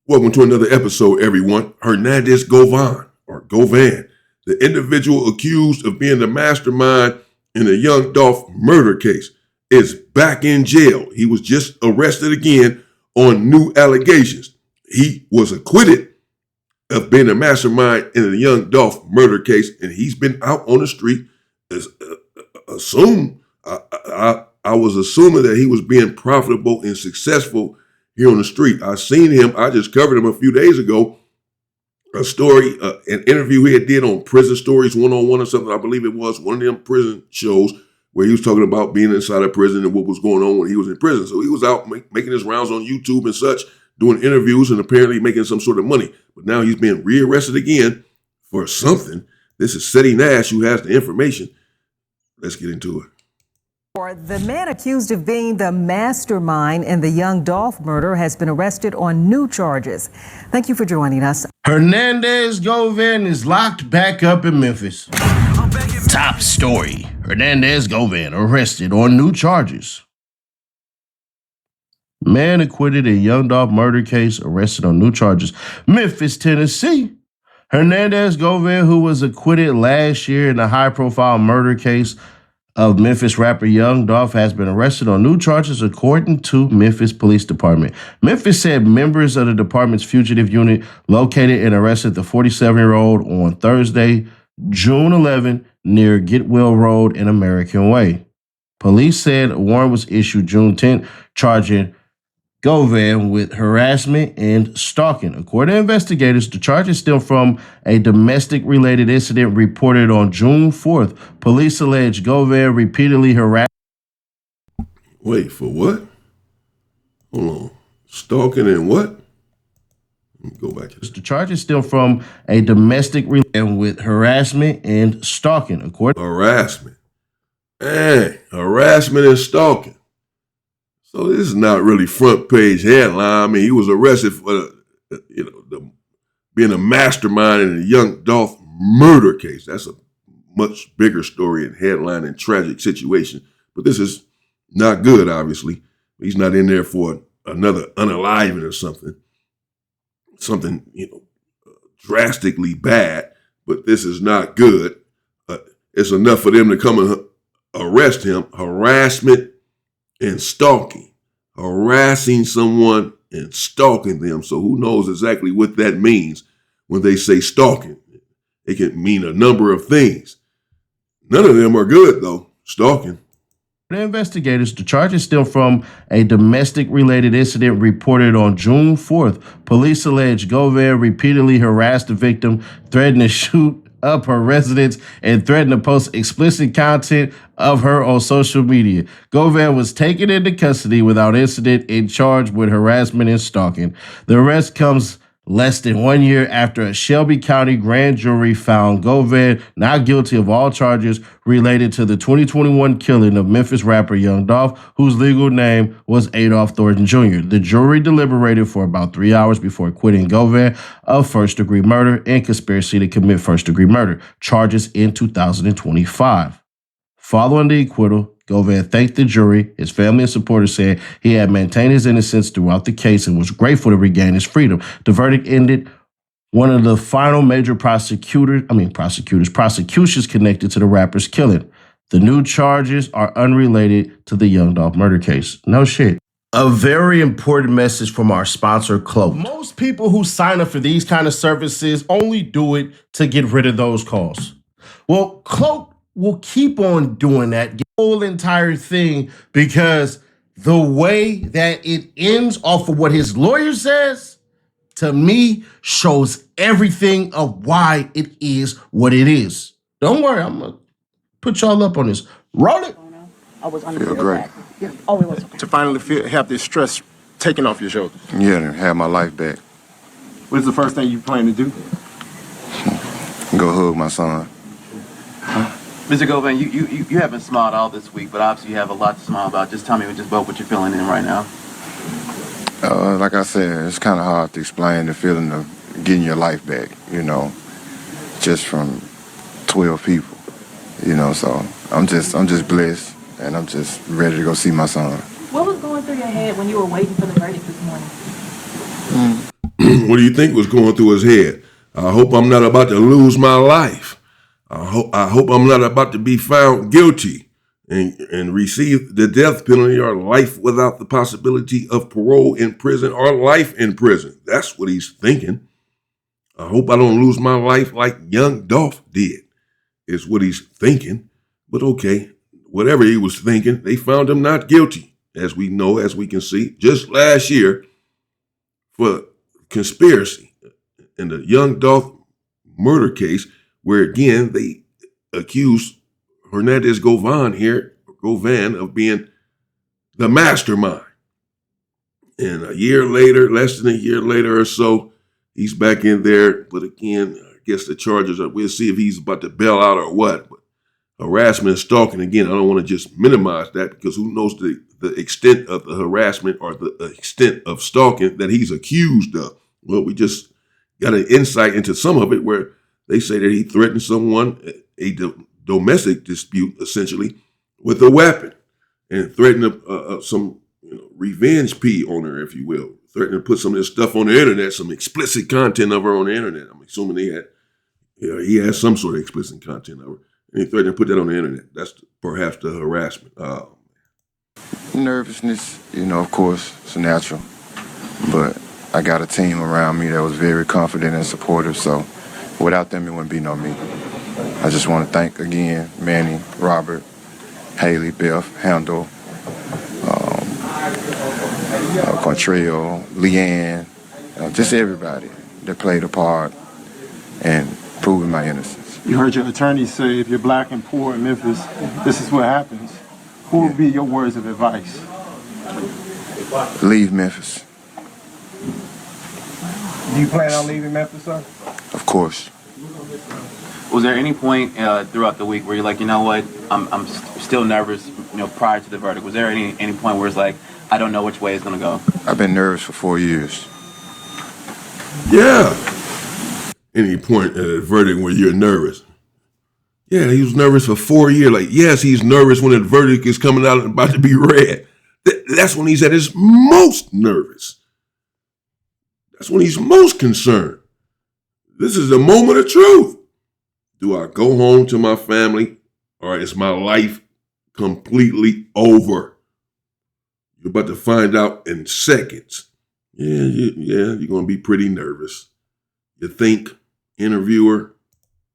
Welcome to another episode, everyone. Hernandez Govan, the individual accused of being the mastermind in the young Dolph murder case, is back in jail. He was just arrested again on new allegations. He was acquitted of being a mastermind in the young Dolph murder case, and he's been out on the street. I was assuming that he was being profitable and successful here on the street. I seen him. I just covered him a few days ago. A story, an interview he did on Prison Stories 101 or something. I believe it was one of them prison shows where he was talking about being inside a prison and what was going on when he was in prison. So he was out making his rounds on YouTube and such, doing interviews and apparently making some sort of money. But now he's being rearrested again for something. This is Seti Nash, who has the information. Let's get into it. The man accused of being the mastermind in the young Dolph murder has been arrested on new charges. Thank you for joining us. Hernandez Govan is locked back up in Memphis. Top story: Hernandez Govan arrested on new charges. Man acquitted in young Dolph murder case, arrested on new charges. Memphis, Tennessee. Hernandez Govan, who was acquitted last year in a high-profile murder case of Memphis rapper Young Dolph, has been arrested on new charges, according to Memphis Police Department. Memphis said members of the department's fugitive unit located and arrested the 47-year-old on Thursday, June 11, near Getwell Road and American Way. Police said a warrant was issued June 10th, charging Govan with harassment and stalking. According to investigators, the charges stem from a domestic-related incident reported on June 4th. Police allege Govan repeatedly harassed. Wait, for what? Hold on. Stalking and what? Let me go back to this. The charges stem from a domestic-related with harassment and stalking. Harassment. Harassment and stalking. So this is not really front page headline. I mean, he was arrested for, being a mastermind in the young Dolph murder case. That's a much bigger story and headline and tragic situation. But this is not good, obviously. He's not in there for another unaliving or something. Something, drastically bad. But this is not good. It's enough for them to come and arrest him. Harassment and stalking, harassing someone and stalking them. So who knows exactly what that means when they say stalking? It can mean a number of things. None of them are good, though. Stalking. The investigators, the charges stem from a domestic-related incident reported on June 4th. Police allege Govan repeatedly harassed the victim, threatened to shoot up her residence, and threatened to post explicit content of her on social media. Govan was taken into custody without incident and charged with harassment and stalking. The arrest comes less than 1 year after a Shelby County grand jury found Govan not guilty of all charges related to the 2021 killing of Memphis rapper Young Dolph, whose legal name was Adolph Thornton Jr. The jury deliberated for about 3 hours before acquitting Govan of first-degree murder and conspiracy to commit first-degree murder, charges in 2025. Following the acquittal, Govan thanked the jury. His family and supporters said he had maintained his innocence throughout the case and was grateful to regain his freedom. The verdict ended one of the final major prosecutions connected to the rapper's killing. The new charges are unrelated to the Young Dolph murder case. No shit. A very important message from our sponsor, Cloak. Most people who sign up for these kind of services only do it to get rid of those calls. Well, Cloak will keep on doing that, the whole entire thing, because the way that it ends off of what his lawyer says, to me, shows everything of why it is what it is. Don't worry, I'm going to put y'all up on this. Roll it. I was feel great. Yeah. Oh, it was okay. To finally have this stress taken off your shoulders. Yeah, to have my life back. What is the first thing you plan to do? Go hug my son. Mr. Govan, you haven't smiled all this week, but obviously you have a lot to smile about. Just tell me just about what you're feeling in right now. Like I said, it's kind of hard to explain the feeling of getting your life back, just from 12 people, so I'm just blessed, and I'm just ready to go see my son. What was going through your head when you were waiting for the verdict this morning? What do you think was going through his head? I hope I'm not about to lose my life. I hope I'm not about to be found guilty and receive the death penalty or life without the possibility of parole in prison or life in prison. That's what he's thinking. I hope I don't lose my life like young Dolph did, is what he's thinking. But okay, whatever he was thinking, they found him not guilty, as we know, as we can see, just last year for conspiracy in the young Dolph murder case, where again, they accused Hernandez Govan of being the mastermind. And a year later, less than a year later or so, he's back in there. But again, I guess the charges are, we'll see if he's about to bail out or what. But harassment and stalking, again, I don't want to just minimize that, because who knows the extent of the harassment or the extent of stalking that he's accused of. Well, we just got an insight into some of it, where they say that he threatened someone, a domestic dispute, essentially, with a weapon, and threatened some revenge P on her, if you will. Threatened to put some of this stuff on the internet, some explicit content of her on the internet. I'm assuming he had some sort of explicit content of her, and he threatened to put that on the internet. That's perhaps the harassment. Nervousness, of course, it's natural. But I got a team around me that was very confident and supportive, so without them, it wouldn't be no me. I just want to thank again Manny, Robert, Haley, Beth, Handel, Contrail, Leanne, just everybody that played a part in proving my innocence. You heard your attorney say if you're black and poor in Memphis, this is what happens. Who would be your words of advice? Leave Memphis. Do you plan on leaving Memphis, sir? Of course. Was there any point throughout the week where you're like, you know what, I'm still nervous, prior to the verdict? Was there any point where it's like, I don't know which way it's going to go? I've been nervous for 4 years. Yeah. Any point at a verdict where you're nervous? Yeah, he was nervous for 4 years. Like, yes, he's nervous when the verdict is coming out and about to be read. That's when he's at his most nervous. That's when he's most concerned. This is the moment of truth. Do I go home to my family, or is my life completely over? You're about to find out in seconds. You're going to be pretty nervous. You think, interviewer?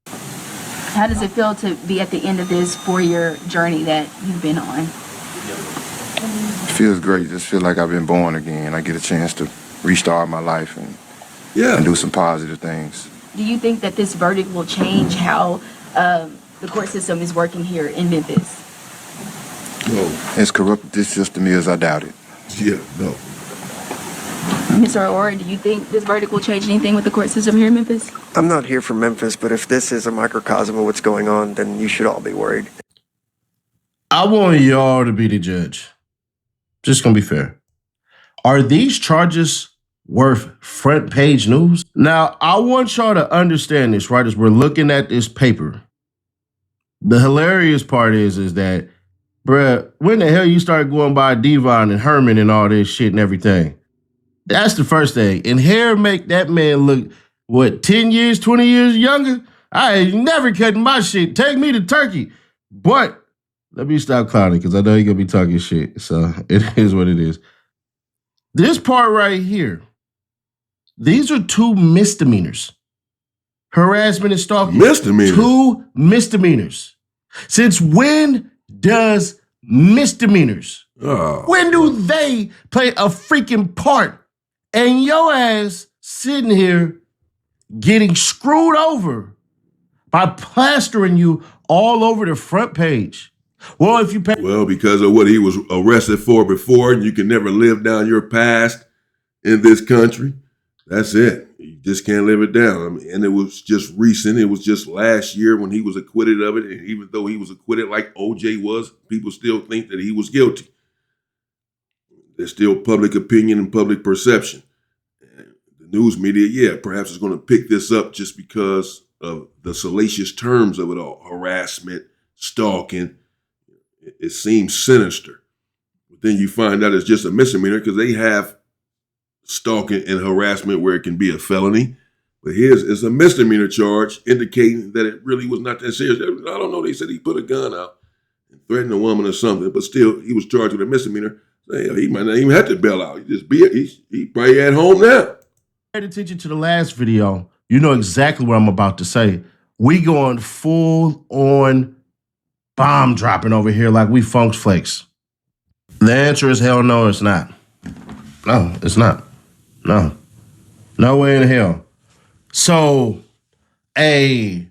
How does it feel to be at the end of this 4-year journey that you've been on? It feels great. Just feel like I've been born again. I get a chance to restart my life and do some positive things. Do you think that this verdict will change how the court system is working here in Memphis? No. As corrupt this system is, I doubt it. Yeah, no. Mr. Orr, do you think this verdict will change anything with the court system here in Memphis? I'm not here for Memphis, but if this is a microcosm of what's going on, then you should all be worried. I want y'all to be the judge. Just gonna be fair. Are these charges worth front page news? Now, I want y'all to understand this, right, as we're looking at this paper. The hilarious part is that, bruh, when the hell you start going by Devon and Herman and all this shit and everything? That's the first thing. And hair make that man look, 10 years, 20 years younger? I ain't never cutting my shit. Take me to Turkey. But let me stop clowning, because I know you're going to be talking shit. So it is what it is. This part right here, these are 2 misdemeanors. Harassment and stalking. Misdemeanors? 2 misdemeanors. Since when does misdemeanors, when do they play a freaking part? And your ass sitting here getting screwed over by plastering you all over the front page. Well, if you pay— Well, because of what he was arrested for before, and you can never live down your past in this country. That's it. You just can't live it down. I mean, and it was just recent. It was just last year when he was acquitted of it. And even though he was acquitted like OJ was, people still think that he was guilty. There's still public opinion and public perception. And the news media, perhaps is going to pick this up just because of the salacious terms of it all. Harassment, stalking. It seems sinister. But then you find out it's just a misdemeanor because they have stalking and harassment where it can be a felony. But his is a misdemeanor charge indicating that it really was not that serious. I don't know. They said he put a gun out and threatened a woman or something, but still he was charged with a misdemeanor. So, he might not even have to bail out. He probably at home now. Paid attention to the last video, you know exactly what I'm about to say. We going full on bomb dropping over here like we Funk Flakes. The answer is hell no, it's not. No, it's not. No. No way in hell. So, a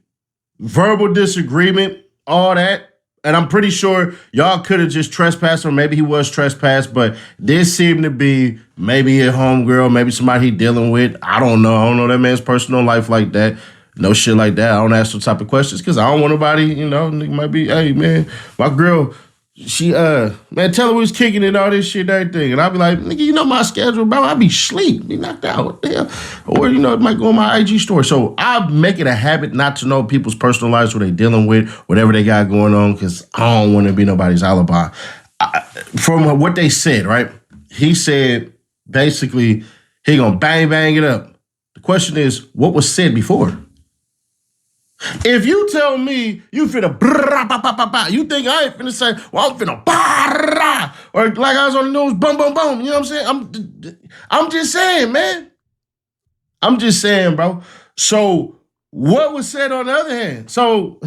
verbal disagreement, all that, and I'm pretty sure y'all could have just trespassed, or maybe he was trespassed, but this seemed to be maybe a homegirl, maybe somebody he dealing with. I don't know. I don't know that man's personal life like that. No shit like that. I don't ask those type of questions because I don't want nobody, nigga might be, hey, man, my girl, she, man, tell her we was kicking it, all this shit, everything. And I'll be like, nigga, my schedule, bro. I be sleep, be knocked out. What the hell? Or, it might go on my IG story. So I make it a habit not to know people's personal lives, what they dealing with, whatever they got going on, because I don't want to be nobody's alibi. From what they said, right? He said, basically, he gonna bang it up. The question is, what was said before? If you tell me you finna you think I ain't finna say, well, I'm finna or like I was on the news, boom, boom, boom. You know what I'm saying? I'm just saying, man. I'm just saying, bro. So what was said on the other hand? So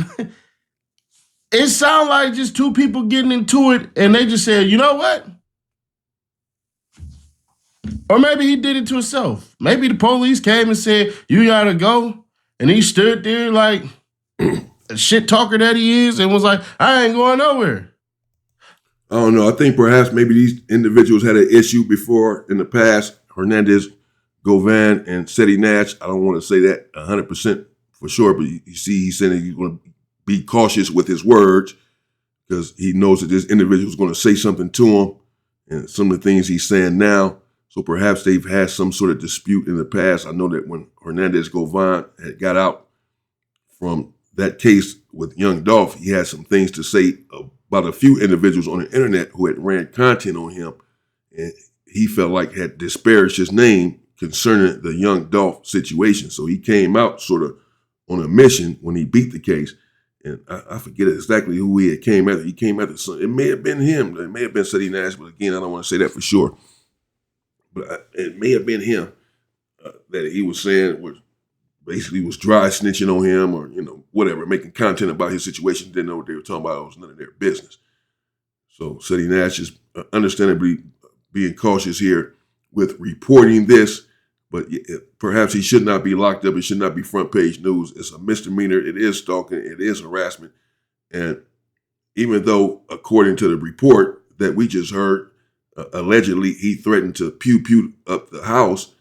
it sounded like just two people getting into it and they just said, you know what? Or maybe he did it to himself. Maybe the police came and said, you gotta go. And he stood there like a shit talker that he is and was like, I ain't going nowhere. I don't know. I think perhaps maybe these individuals had an issue before in the past. Hernandez Govan and Seti Nash. I don't want to say that 100% for sure, but you see he's saying he's going to be cautious with his words because he knows that this individual is going to say something to him and some of the things he's saying now. So perhaps they've had some sort of dispute in the past. I know that when Hernandez Govan had got out from that case with young Dolph, he had some things to say about a few individuals on the internet who had ran content on him. And he felt like had disparaged his name concerning the young Dolph situation. So he came out sort of on a mission when he beat the case. And I forget exactly who he came after. He came after some, it may have been him. It may have been Seti Nash, but again, I don't want to say that for sure. But it may have been him that he was saying was basically was dry snitching on him or, whatever, making content about his situation. Didn't know what they were talking about. It was none of their business. So Seti Nash is understandably being cautious here with reporting this, but perhaps he should not be locked up. It should not be front page news. It's a misdemeanor. It is stalking. It is harassment. And even though, according to the report that we just heard, allegedly he threatened to pew up the house,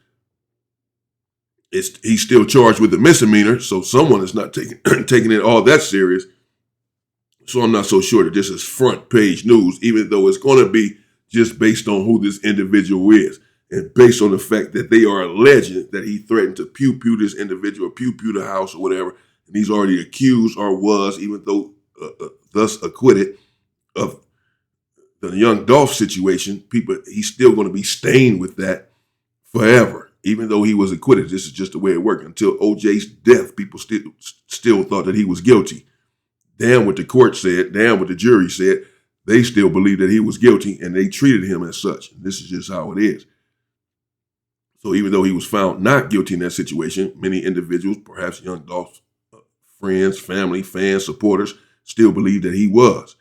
he's still charged with a misdemeanor, so someone is not taking it all that serious. So I'm not so sure that this is front page news, even though it's going to be just based on who this individual is and based on the fact that they are alleging that he threatened to pew this individual, pew the house or whatever, and he's already accused or was, even though thus acquitted of the young Dolph situation. He's still going to be stained with that forever, even though he was acquitted. This is just the way it worked. Until OJ's death, people still thought that he was guilty. Damn what the court said, damn what the jury said, they still believed that he was guilty and they treated him as such. This is just how it is. So even though he was found not guilty in that situation, many individuals, perhaps young Dolph's friends, family, fans, supporters, still believe that he was.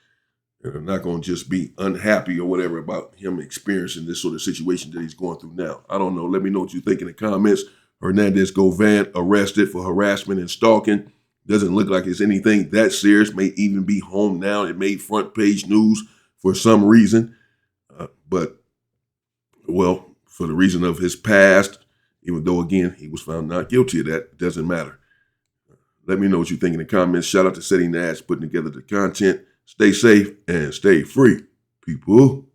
And they're not going to just be unhappy or whatever about him experiencing this sort of situation that he's going through now. I don't know. Let me know what you think in the comments. Hernandez Govan arrested for harassment and stalking. Doesn't look like it's anything that serious. May even be home now. It made front page news for some reason. But for the reason of his past, even though, again, he was found not guilty of that, it doesn't matter. Let me know what you think in the comments. Shout out to Seti Nash putting together the content. Stay safe and stay free, people.